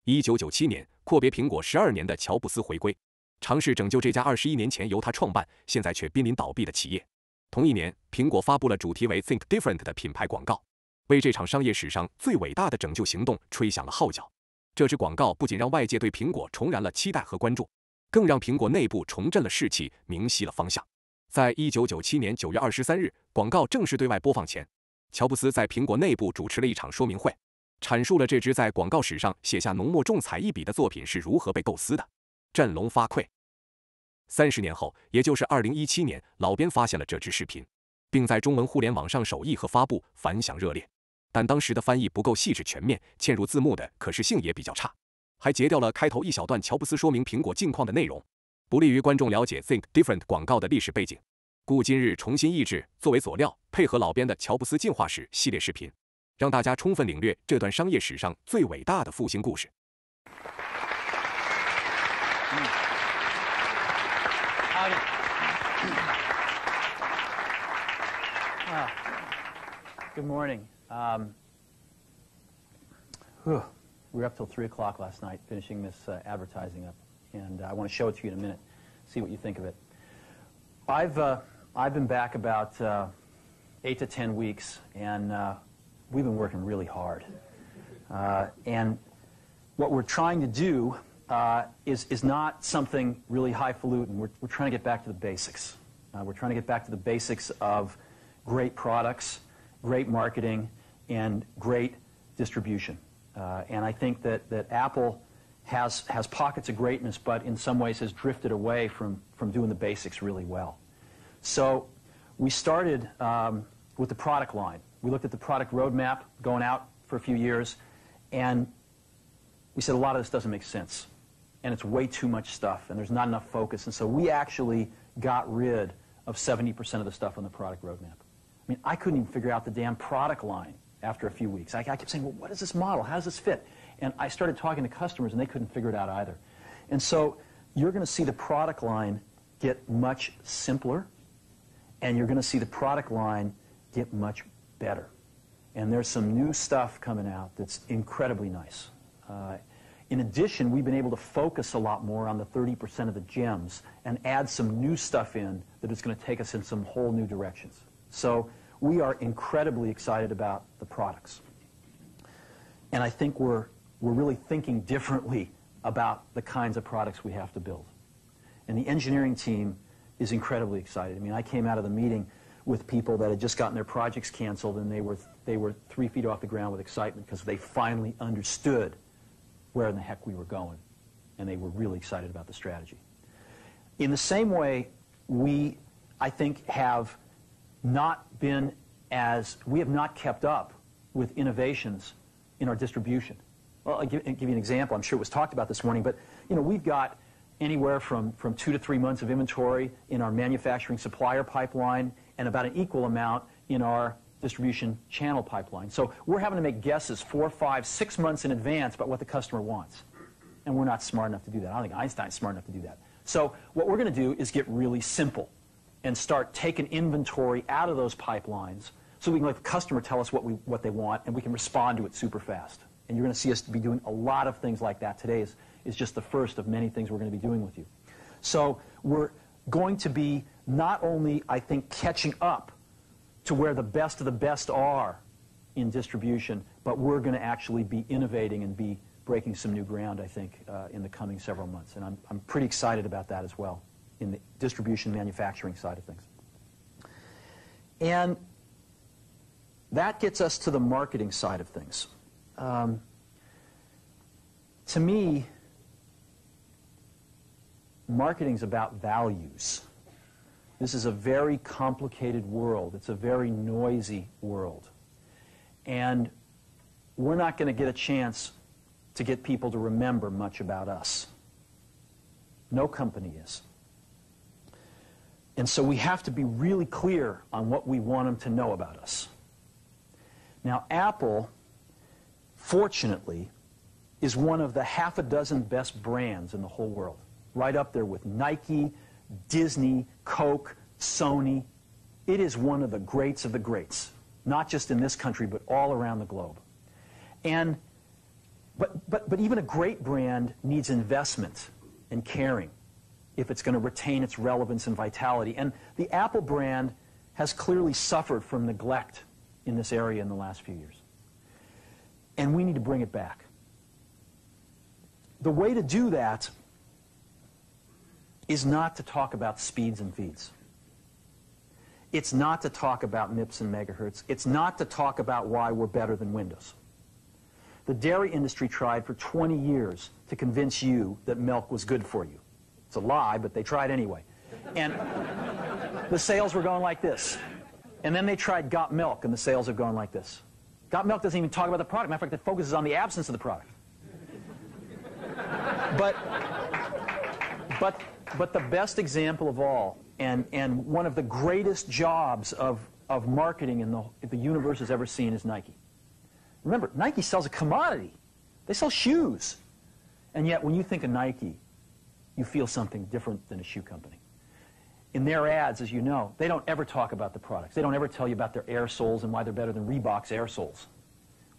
1997年，阔别苹果12年的乔布斯回归，尝试拯救这家21年前由他创办，现在却濒临倒闭的企业。同一年，苹果发布了主题为 "ThinkDifferent" 的品牌广告，为这场商业史上最伟大的拯救行动吹响了号角。这支广告不仅让外界对苹果重燃了期待和关注，更让苹果内部重振了士气，明晰了方向。在1997年9月23日，广告正式对外播放前，乔布斯在苹果内部主持了一场说明会，阐述了这支在广告史上写下浓墨重彩一笔的作品是如何被构思的，振聋发聩。30年后，也就是2017年，老编发现了这支视频，并在中文互联网上首译和发布，反响热烈。但当时的翻译不够细致全面，嵌入字幕的可视性也比较差，还截掉了开头一小段乔布斯说明苹果近况的内容，不利于观众了解 ThinkDifferent 广告的历史背景。故今日重新译制，作为佐料，配合老编的乔布斯进化史系列视频，让大家充分领略这段商业史上最伟大的复兴故事。Good morning. We were up till 3 o'clock last night finishing this advertising up, and I want to show it to you in a minute, see what you think of it. I've been back about 8 to 10 weeks, and we've been working really hard. And what we're trying to do is not something really highfalutin. We're trying to get back to the basics. We're trying to get back to the basics of great products, great marketing, and great distribution. And I think that Apple has pockets of greatness, but in some ways has drifted away from doing the basics really well. So we started with the product line. We looked at the product roadmap going out for a few years, and we said a lot of this doesn't make sense, and it's way too much stuff, and there's not enough focus. And so we actually got rid of 70% of the stuff on the product roadmap. I mean, I couldn't even figure out the damn product line after a few weeks. I kept saying, well, what is this model? How does this fit? And I started talking to customers, and they couldn't figure it out either. And so you're going to see the product line get much simpler, and you're going to see the product line get much better. And there's some new stuff coming out that's incredibly nice. In addition, we've been able to focus a lot more on the 30% of the gems and add some new stuff in that is going to take us in some whole new directions. So we are incredibly excited about the products. And I think we're really thinking differently about the kinds of products we have to build. And the engineering team is incredibly excited. I mean, I came out of the meeting with people that had just gotten their projects canceled, and they were 3 feet off the ground with excitement because they finally understood where in the heck we were going, and they were really excited about the strategy. In the same way, we, I think, have not kept up with innovations in our distribution. Well, I'll give you an example. I'm sure it was talked about this morning, but you know, we've got anywhere from 2 to 3 months of inventory in our manufacturing supplier pipeline and about an equal amount in our distribution channel pipeline. So we're having to make guesses 4, 5, 6 months in advance about what the customer wants. And we're not smart enough to do that. I don't think Einstein's smart enough to do that. So what we're going to do is get really simple and start taking inventory out of those pipelines so we can let the customer tell us what they want, and we can respond to it super fast. And you're going to see us be doing a lot of things like that. Today is just the first of many things we're going to be doing with you. So we're going to be not only, I think, catching up to where the best of the best are in distribution, but we're going to actually be innovating and be breaking some new ground, I think, in the coming several months. And I'm pretty excited about that as well in the distribution manufacturing side of things. And that gets us to the marketing side of things. To me, marketing's about values. This is a very complicated world. It's a very noisy world. And we're not going to get a chance to get people to remember much about us. No company is. And so we have to be really clear on what we want them to know about us. Now, Apple, fortunately, is one of the half a dozen best brands in the whole world. Right up there with Nike, Disney, Coke, Sony. It is one of the greats of the greats, not just in this country, but all around the globe. And But even a great brand needs investment and caring if it's going to retain its relevance and vitality. And the Apple brand has clearly suffered from neglect in this area in the last few years. And we need to bring it back. The way to do that is not to talk about speeds and feeds. It's not to talk about MIPS and megahertz. It's not to talk about why we're better than Windows. The dairy industry tried for 20 years to convince you that milk was good for you. It's a lie, but they tried anyway. And the sales were going like this. And then they tried Got Milk, and the sales have gone like this. Got Milk doesn't even talk about the product. Matter of fact, it focuses on the absence of the product. But the best example of all, and one of the greatest jobs of marketing in the universe has ever seen, is Nike. Remember, Nike sells a commodity. They sell shoes. And yet, when you think of Nike, you feel something different than a shoe company. In their ads, as you know, they don't ever talk about the products. They don't ever tell you about their air soles and why they're better than Reebok's air soles.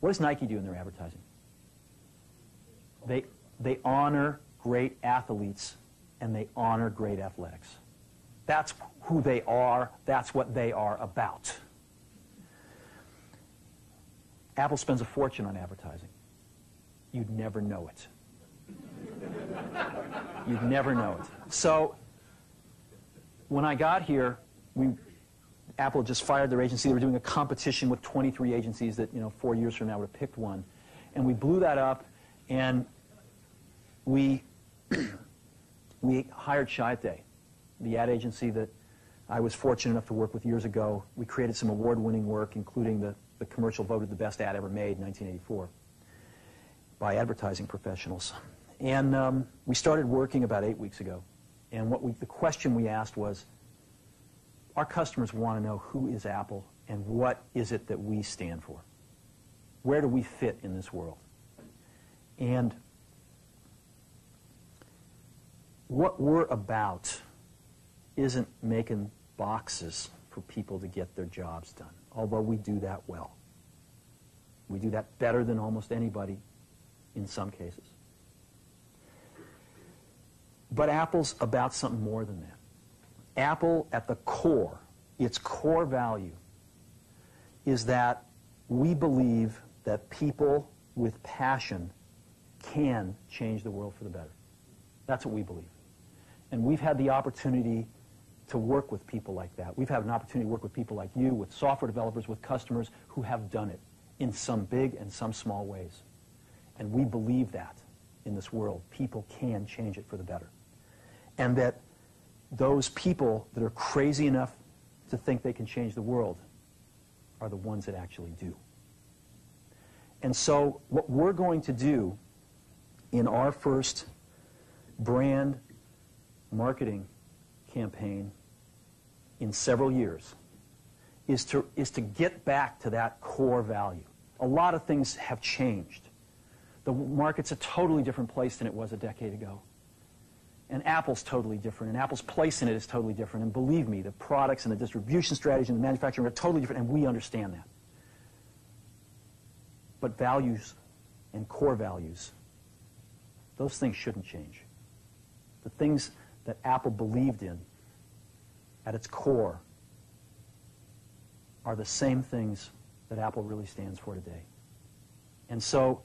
What does Nike do in their advertising? They honor great athletes, and they honor great athletics. That's who they are. That's what they are about. Apple spends a fortune on advertising. You'd never know it. You'd never know it. So when I got here, Apple just fired their agency. They were doing a competition with 23 agencies that, 4 years from now would have picked one. And we blew that up, and we hired Chiat, the ad agency that I was fortunate enough to work with years ago. We created some award-winning work, including the commercial voted the best ad ever made in 1984 by advertising professionals. And we started working about 8 weeks ago. And the question we asked was, our customers want to know who is Apple and what is it that we stand for? Where do we fit in this world? And what we're about isn't making boxes for people to get their jobs done, although we do that well. We do that better than almost anybody in some cases. But Apple's about something more than that. Apple, at the core, its core value, is that we believe that people with passion can change the world for the better. That's what we believe. And we've had the opportunity to work with people like that. We've had an opportunity to work with people like you, with software developers, with customers who have done it in some big and some small ways. And we believe that in this world. People can change it for the better. And that those people that are crazy enough to think they can change the world are the ones that actually do. And so what we're going to do in our first brand marketing campaign in several years is to get back to that core value. A lot of things have changed. The market's a totally different place than it was a decade ago. And Apple's totally different, and Apple's place in it is totally different. And believe me, the products and the distribution strategy and the manufacturing are totally different, and we understand that. But values and core values, those things shouldn't change. The things that Apple believed in at its core are the same things that Apple really stands for today. And so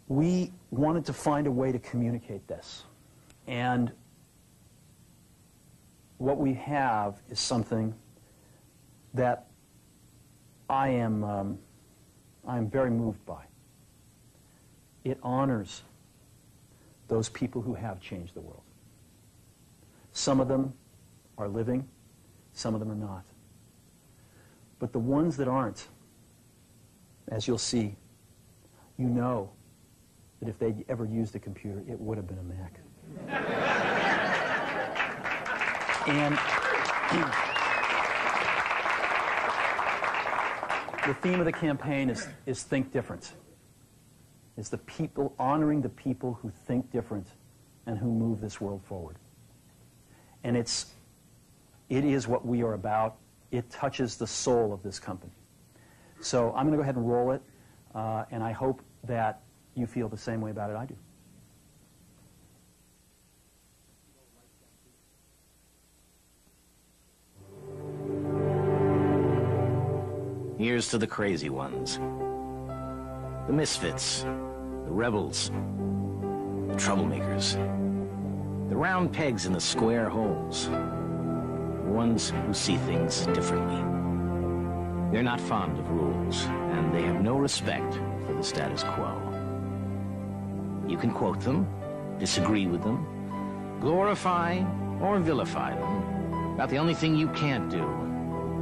we wanted to find a way to communicate this. And what we have is something that I am very moved by. It honors those people who have changed the world. Some of them are living, some of them are not. But the ones that aren't, as you'll see, you know that if they'd ever used a computer, it would have been a Mac. And the theme of the campaign is Think Different. It's the people, honoring the people who think different and who move this world forward. And it is what we are about. It touches the soul of this company. So I'm going to go ahead and roll it, and I hope that you feel the same way about it I do. Here's to the crazy ones, the misfits, the rebels, the troublemakers, the round pegs in the square holes, the ones who see things differently. They're not fond of rules, and they have no respect for the status quo. You can quote them, disagree with them, glorify or vilify them, but the only thing you can't do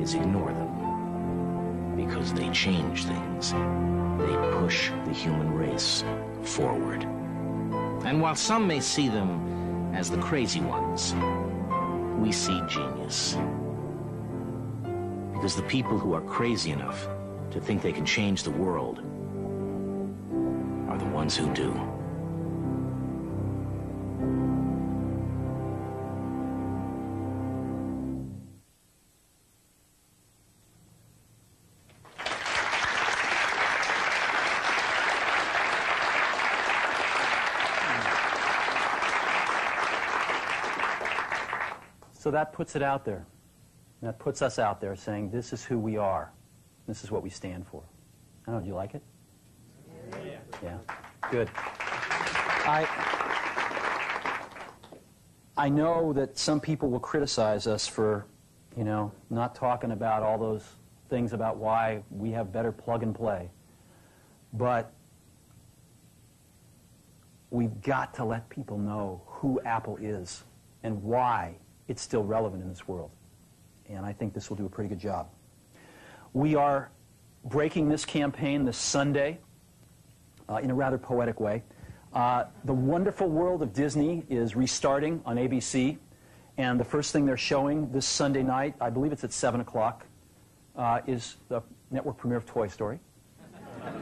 is ignore them. Because they change things. They push the human race forward. And while some may see them as the crazy ones, we see genius. Because the people who are crazy enough to think they can change the world are the ones who do. So that puts it out there. That puts us out there saying, this is who we are. This is what we stand for. I don't know, do you like it? Yeah. Good. I know that some people will criticize us for, you know, not talking about all those things about why we have better plug and play. But we've got to let people know who Apple is and why it's still relevant in this world. And I think this will do a pretty good job. We are breaking this campaign this Sunday in a rather poetic way. The Wonderful World of Disney is restarting on ABC. And the first thing they're showing this Sunday night, I believe it's at 7 o'clock, is the network premiere of Toy Story.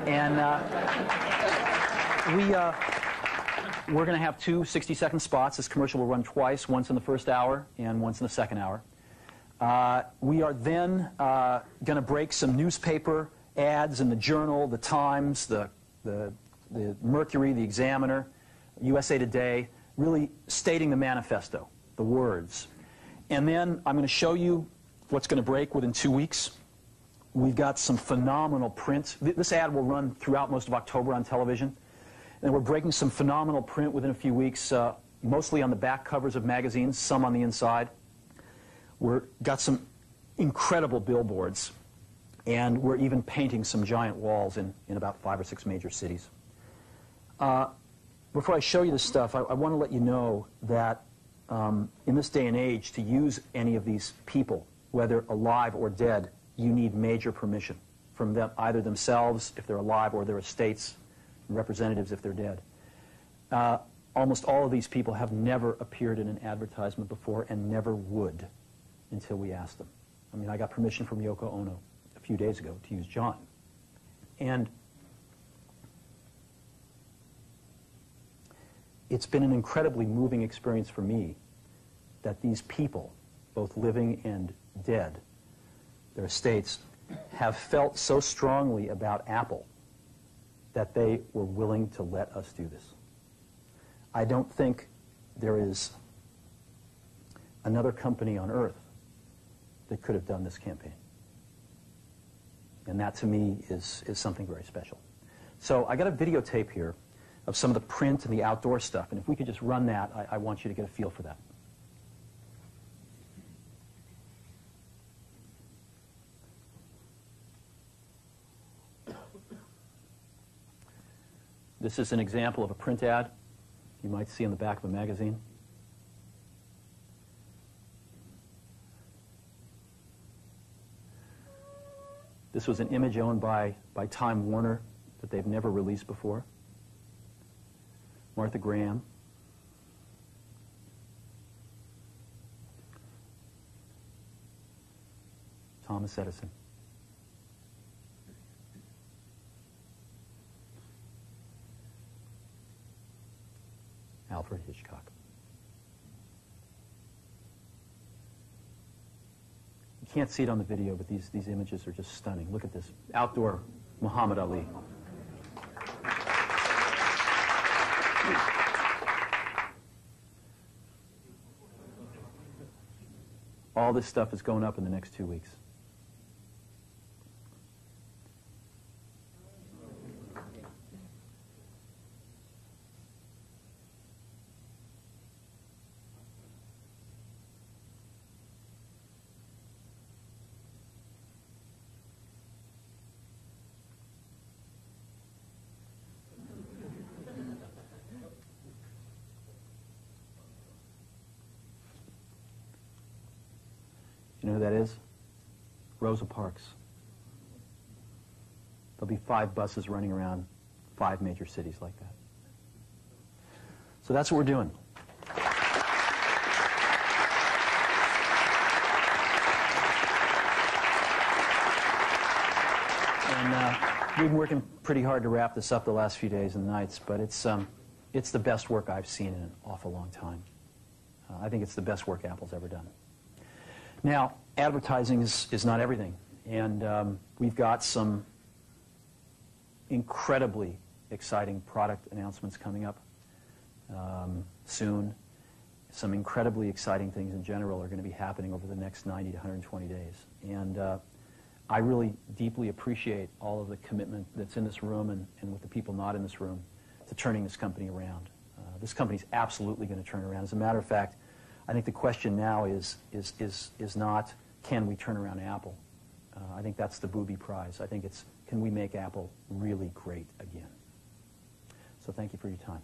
And we're going to have two 60-second spots. This commercial will run twice, once in the first hour and once in the second hour. We are then going to break some newspaper ads in the Journal, the Times, the Mercury, the Examiner, USA Today, really stating the manifesto, the words. And then I'm going to show you what's going to break within 2 weeks. We've got some phenomenal print. This ad will run throughout most of October on television. And we're breaking some phenomenal print within a few weeks, mostly on the back covers of magazines, some on the inside. We've got some incredible billboards, and we're even painting some giant walls in about 5 or 6 major cities. Before I show you this stuff, I want to let you know that in this day and age, to use any of these people, whether alive or dead, you need major permission from them, either themselves, if they're alive, or their estates, representatives if they're dead. Almost all of these people have never appeared in an advertisement before and never would until we asked them. I mean, I got permission from Yoko Ono a few days ago to use John. And it's been an incredibly moving experience for me that these people, both living and dead, their estates, have felt so strongly about Apple that they were willing to let us do this. I don't think there is another company on earth that could have done this campaign. And that, to me, is something very special. So I got a videotape here of some of the print and the outdoor stuff. And if we could just run that, I want you to get a feel for that. This is an example of a print ad you might see in the back of a magazine. This was an image owned by Time Warner that they've never released before. Martha Graham. Thomas Edison. Alfred Hitchcock. You can't see it on the video, but these images are just stunning. Look at this. Outdoor Muhammad Ali. All this stuff is going up in the next 2 weeks. You know who that is? Rosa Parks. There'll be 5 buses running around 5 major cities like that. So that's what we're doing. And we've been working pretty hard to wrap this up the last few days and nights, but it's the best work I've seen in an awful long time. I think it's the best work Apple's ever done. Now, advertising is not everything, and we've got some incredibly exciting product announcements coming up soon. Some incredibly exciting things in general are going to be happening over the next 90 to 120 days. And I really deeply appreciate all of the commitment that's in this room and with the people not in this room to turning this company around. This company's absolutely going to turn around. As a matter of fact, I think the question now is not, can we turn around Apple? I think that's the booby prize. I think it's, can we make Apple really great again? So thank you for your time.